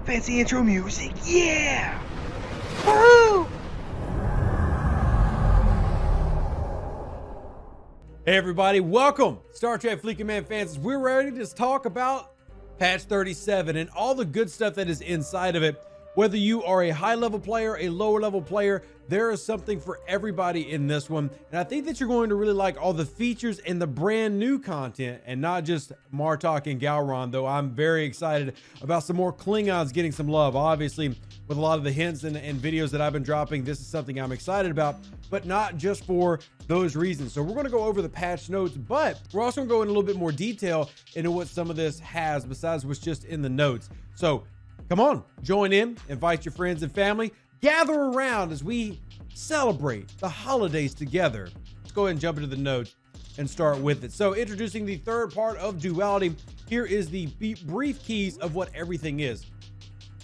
Fancy intro music, yeah! Woo! Hey everybody, welcome Star Trek Fleet Command fans. We're ready to talk about patch 37 and all the good stuff that is inside of it. Whether you are a high level player, a lower level player, there is something for everybody in this one. And I think that you're going to really like all the features and the brand new content and not just Martok and Gowron, though I'm very excited about some more Klingons getting some love. Obviously, with a lot of the hints and videos that I've been dropping, this is something I'm excited about, but not just for those reasons. So we're going to go over the patch notes, but we're also going to go in a little bit more detail into what some of this has besides what's just in the notes. So come on, join in, invite your friends and family, gather around as we celebrate the holidays together. Let's go ahead and jump into the notes and start with it. So introducing the third part of duality, here is the brief keys of what everything is.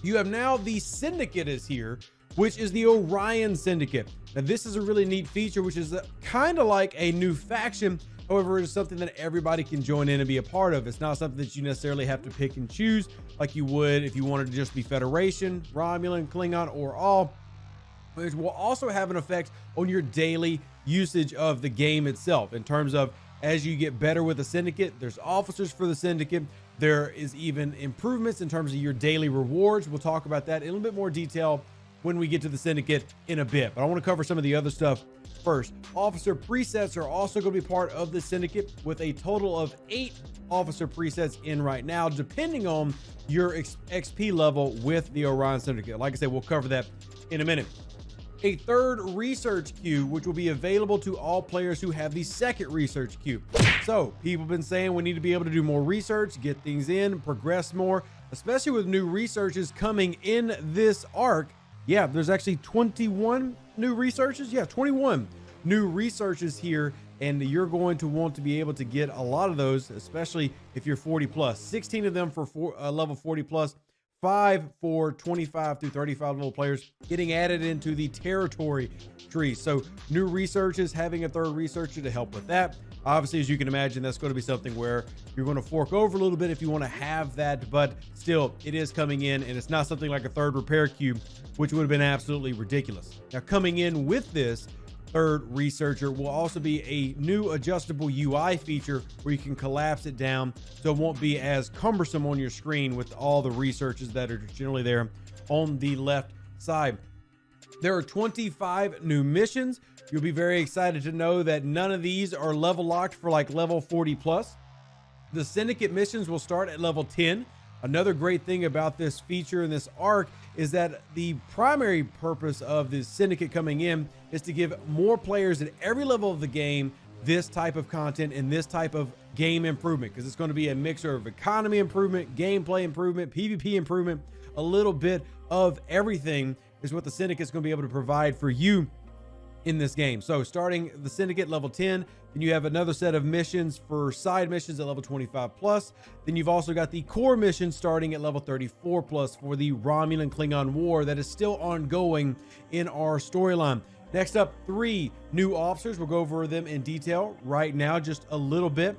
You have now the Syndicate is here, which is the Orion Syndicate. Now this is a really neat feature, which is kind of like a new faction. However, it's something that everybody can join in and be a part of. It's not something that you necessarily have to pick and choose like you would if you wanted to just be Federation, Romulan, Klingon, or all. Which will also have an effect on your daily usage of the game itself in terms of as you get better with the Syndicate, there's officers for the Syndicate. There is even improvements in terms of your daily rewards. We'll talk about that in a little bit more detail when we get to the Syndicate in a bit, but I want to cover some of the other stuff first. Officer presets are also going to be part of the Syndicate with a total of 8 officer presets in right now, depending on your XP level with the Orion Syndicate. Like I said, we'll cover that in a minute. A third research queue, which will be available to all players who have the second research queue. So people have been saying we need to be able to do more research, get things in, progress more, especially with new researches coming in this arc. Yeah, there's actually 21 new researches. Yeah, 21 new researches here, and you're going to want to be able to get a lot of those, especially if you're 40 plus. 16 of them for level 40 plus, 5 for 25 through 35 level players getting added into the territory tree. So new researches, having a third researcher to help with that. Obviously, as you can imagine, that's going to be something where you're going to fork over a little bit if you want to have that, but still it is coming in, and it's not something like a third repair cube, which would have been absolutely ridiculous. Now coming in with this third researcher will also be a new adjustable UI feature where you can collapse it down so it won't be as cumbersome on your screen with all the researches that are generally there on the left side. There are 25 new missions. You'll be very excited to know that none of these are level locked for like level 40 plus. The Syndicate missions will start at level 10. Another great thing about this feature in this arc is that the primary purpose of the Syndicate coming in is to give more players at every level of the game this type of content and this type of game improvement, because it's going to be a mixture of economy improvement, gameplay improvement, PvP improvement, a little bit of everything is what the Syndicate is going to be able to provide for you in this game. So starting the Syndicate level 10, then you have another set of missions for side missions at level 25 plus. Then you've also got the core mission starting at level 34 plus for the Romulan Klingon war that is still ongoing in our storyline. Next up, 3 new officers. We'll go over them in detail right now, just a little bit.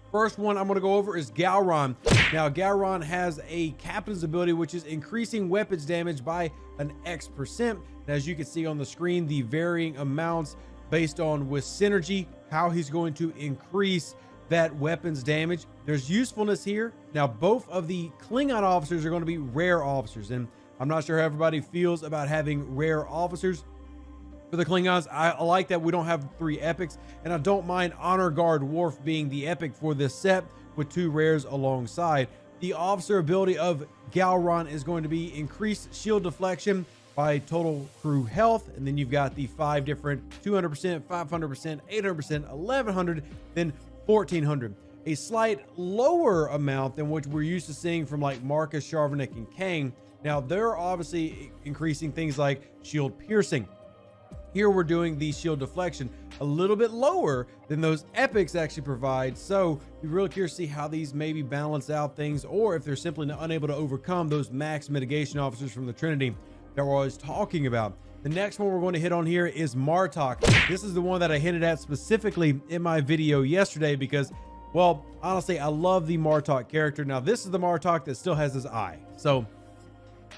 First one I'm going to go over is Gowron. Now, Garron has a captain's ability, which is increasing weapons damage by an X%. And as you can see on the screen, the varying amounts based on with synergy, how he's going to increase that weapons damage. There's usefulness here. Now, both of the Klingon officers are going to be rare officers, and I'm not sure how everybody feels about having rare officers. For the Klingons, I like that we don't have 3 epics, and I don't mind Honor Guard Worf being the epic for this set with 2 rares alongside. The officer ability of Gowron is going to be increased shield deflection by total crew health, and then you've got the 5 different 200%, 500%, 800%, 1100, then 1400. A slight lower amount than what we're used to seeing from like Marcus, Charvanek, and Kang. Now they're obviously increasing things like shield piercing. Here we're doing the shield deflection a little bit lower than those epics actually provide. So you're really curious to see how these maybe balance out things, or if they're simply unable to overcome those max mitigation officers from the Trinity that we're always talking about. The next one we're going to hit on here is Martok. This is the one that I hinted at specifically in my video yesterday because, well, honestly, I love the Martok character. Now, this is the Martok that still has his eye. So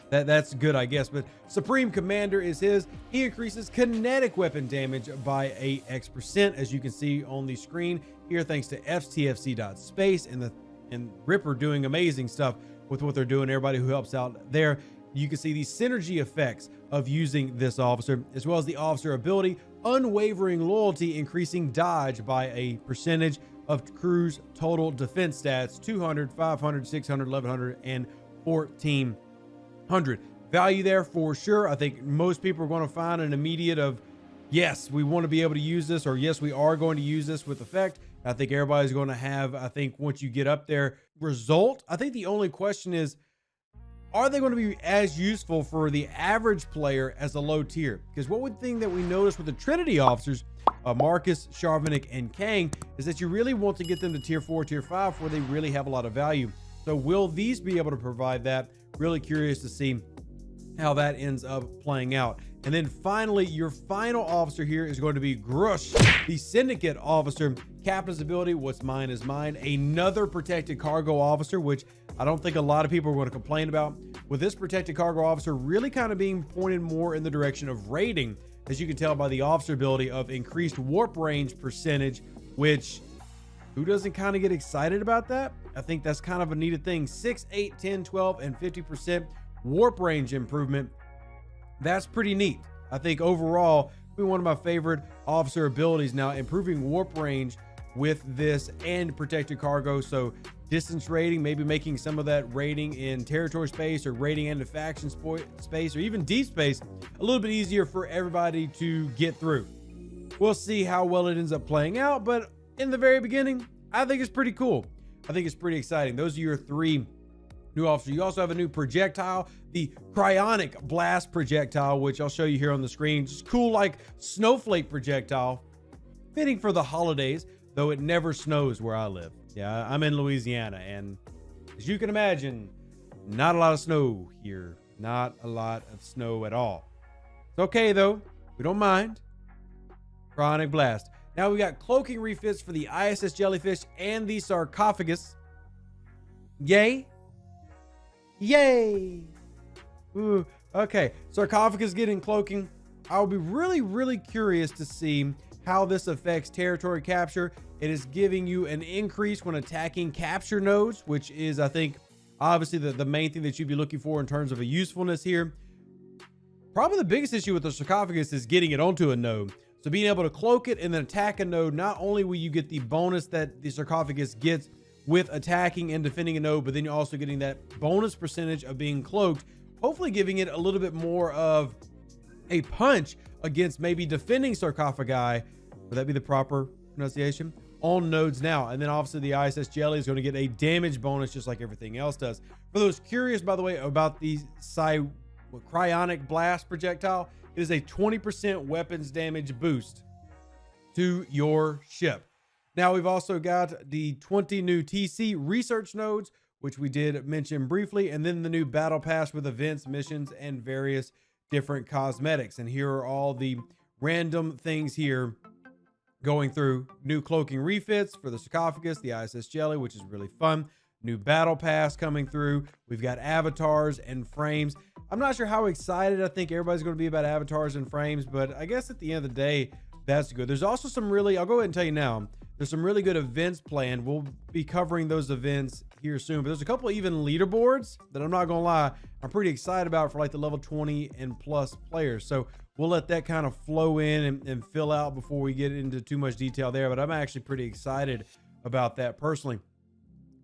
That's good, I guess. But Supreme Commander is his. He increases kinetic weapon damage by a X%, as you can see on the screen here, thanks to STFC.space and Ripper doing amazing stuff with what they're doing. Everybody who helps out there. You can see the synergy effects of using this officer, as well as the officer ability, Unwavering Loyalty, increasing dodge by a percentage of crew's total defense stats, 200, 500, 600, 1100, and 1400. Value there for sure. I think most people are going to find an immediate of, yes, we want to be able to use this, or yes, we are going to use this with effect. I think everybody's going to have, I think once you get up there, result. I think the only question is, are they going to be as useful for the average player as a low tier? Because one thing that we noticed with the Trinity officers, Marcus, Sharvanik, and Kang, is that you really want to get them to tier 4, tier 5, where they really have a lot of value. So will these be able to provide that? Really curious to see how that ends up playing out. And then finally, your final officer here is going to be Grush, the Syndicate officer. Captain's ability, what's mine is mine. Another protected cargo officer, which I don't think a lot of people are going to complain about. With this protected cargo officer really kind of being pointed more in the direction of raiding, as you can tell by the officer ability of increased warp range percentage, which who doesn't kind of get excited about that? I think that's kind of a needed thing. 6, 8, 10, 12, and 50% warp range improvement. That's pretty neat. I think overall, one of my favorite officer abilities now, improving warp range with this and protected cargo. So distance raiding, maybe making some of that raiding in territory space or raiding into faction space or even deep space a little bit easier for everybody to get through. We'll see how well it ends up playing out, but in the very beginning, I think it's pretty cool. I think it's pretty exciting. Those are your 3 new officers. You also have a new projectile, the Cryonic blast projectile, which I'll show you here on the screen. Just cool, like snowflake projectile, fitting for the holidays, though it never snows where I live. Yeah, I'm in Louisiana, and as you can imagine, not a lot of snow here. Not a lot of snow at all. It's okay though, we don't mind. Cryonic blast. Now we got cloaking refits for the ISS Jellyfish and the Sarcophagus. Yay. Yay. Ooh, okay. Sarcophagus getting cloaking. I'll be really curious to see how this affects territory capture. It is giving you an increase when attacking capture nodes, which is, I think, obviously the main thing that you'd be looking for in terms of a usefulness here. Probably the biggest issue with the Sarcophagus is getting it onto a node. So being able to cloak it and then attack a node, not only will you get the bonus that the Sarcophagus gets with attacking and defending a node, but then you're also getting that bonus percentage of being cloaked, hopefully giving it a little bit more of a punch against maybe defending sarcophagi. Would that be the proper pronunciation? On nodes now. And then obviously the ISS Jelly is going to get a damage bonus just like everything else does. For those curious, by the way, about the Cryonic blast projectile, it is a 20% weapons damage boost to your ship. Now we've also got the 20 new TC research nodes, which we did mention briefly, and then the new battle pass with events, missions, and various different cosmetics. And here are all the random things here going through. New cloaking refits for the Sarcophagus, the ISS Jelly, which is really fun. New battle pass coming through. We've got avatars and frames. I'm not sure how excited I think everybody's going to be about avatars and frames, but I guess at the end of the day, that's good. There's also some really, I'll go ahead and tell you now, there's some really good events planned. We'll be covering those events here soon, but there's a couple of even leaderboards that I'm not gonna lie, I'm pretty excited about for like the level 20 and plus players. So we'll let that kind of flow in and fill out before we get into too much detail there, but I'm actually pretty excited about that personally.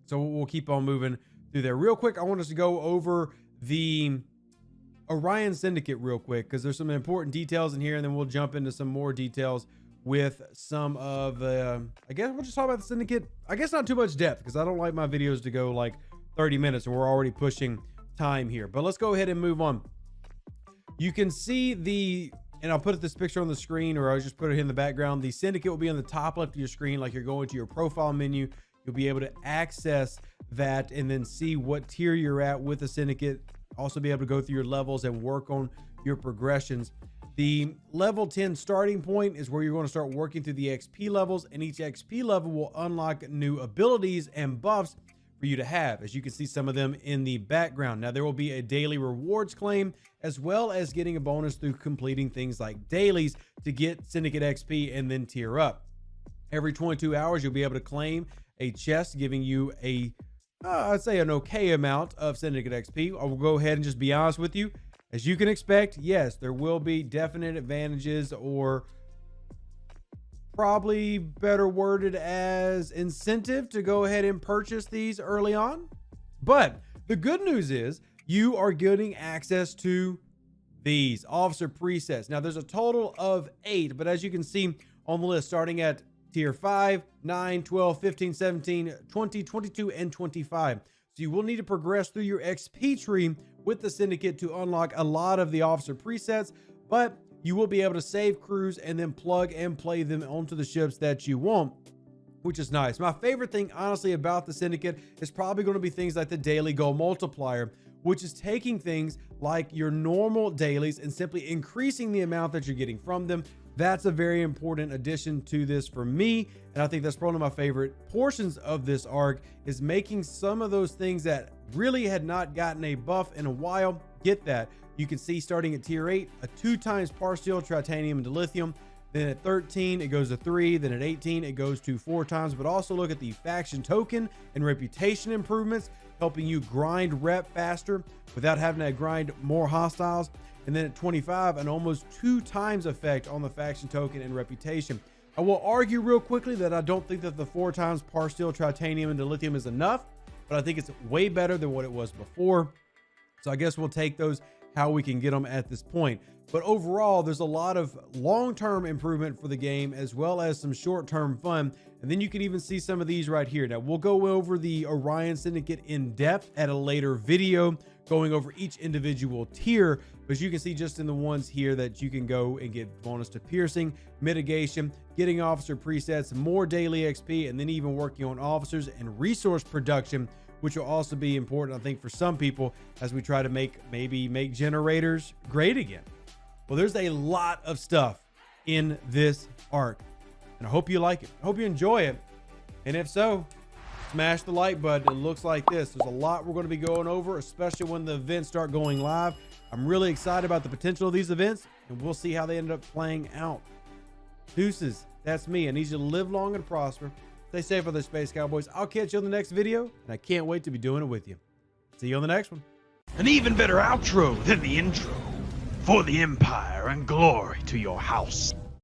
So we'll keep on moving through there. Real quick, I want us to go over the Orion Syndicate real quick, because there's some important details in here, and then we'll jump into some more details with some of the, I guess we'll just talk about the Syndicate. I guess not too much depth, because I don't like my videos to go like 30 minutes, and we're already pushing time here. But let's go ahead and move on. You can see the, and I'll put this picture on the screen, or I'll just put it in the background. The Syndicate will be on the top left of your screen, like you're going to your profile menu. You'll be able to access that and then see what tier you're at with the Syndicate. Also be able to go through your levels and work on your progressions. The level 10 starting point is where you're going to start working through the XP levels, and each XP level will unlock new abilities and buffs for you to have. As you can see some of them in the background. Now there will be a daily rewards claim, as well as getting a bonus through completing things like dailies to get Syndicate XP and then tier up. Every 22 hours, you'll be able to claim a chest giving you a, I'd say an okay amount of Syndicate XP. I will go ahead and just be honest with you. As you can expect, yes, there will be definite advantages, or probably better worded as incentive, to go ahead and purchase these early on. But the good news is you are getting access to these officer presets. Now there's a total of 8, but as you can see on the list, starting at tier 5, 9, 12, 15, 17, 20, 22, and 25. So you will need to progress through your XP tree with the Syndicate to unlock a lot of the officer presets, but you will be able to save crews and then plug and play them onto the ships that you want, which is nice. My favorite thing, honestly, about the Syndicate is probably going to be things like the daily goal multiplier, which is taking things like your normal dailies and simply increasing the amount that you're getting from them. That's a very important addition to this for me, and I think that's probably my favorite portions of this arc, is making some of those things that really had not gotten a buff in a while get that. You can see starting at tier 8, a 2x partial titanium into lithium. Then at 13, it goes to 3. Then at 18, it goes to 4 times. But also look at the faction token and reputation improvements, helping you grind rep faster without having to grind more hostiles. And then at 25, an almost 2 times effect on the faction token and reputation. I will argue real quickly that I don't think that the 4 times partial titanium into lithium is enough, but I think it's way better than what it was before. So I guess we'll take those how we can get them at this point. But overall, there's a lot of long-term improvement for the game, as well as some short-term fun. And then you can even see some of these right here. Now we'll go over the Orion Syndicate in depth at a later video, going over each individual tier. But you can see just in the ones here that you can go and get bonus to piercing, mitigation, getting officer presets, more daily XP, and then even working on officers and resource production, which will also be important, I think, for some people as we try to make generators great again. Well, there's a lot of stuff in this arc, and I hope you like it. I hope you enjoy it. And if so, smash the like button. It looks like this. There's a lot we're going to be going over, especially when the events start going live. I'm really excited about the potential of these events, and we'll see how they end up playing out. Deuces, that's me. I need you to live long and prosper. Stay safe with the Space Cowboys. I'll catch you on the next video, and I can't wait to be doing it with you. See you on the next one. An even better outro than the intro. For the Empire and glory to your house.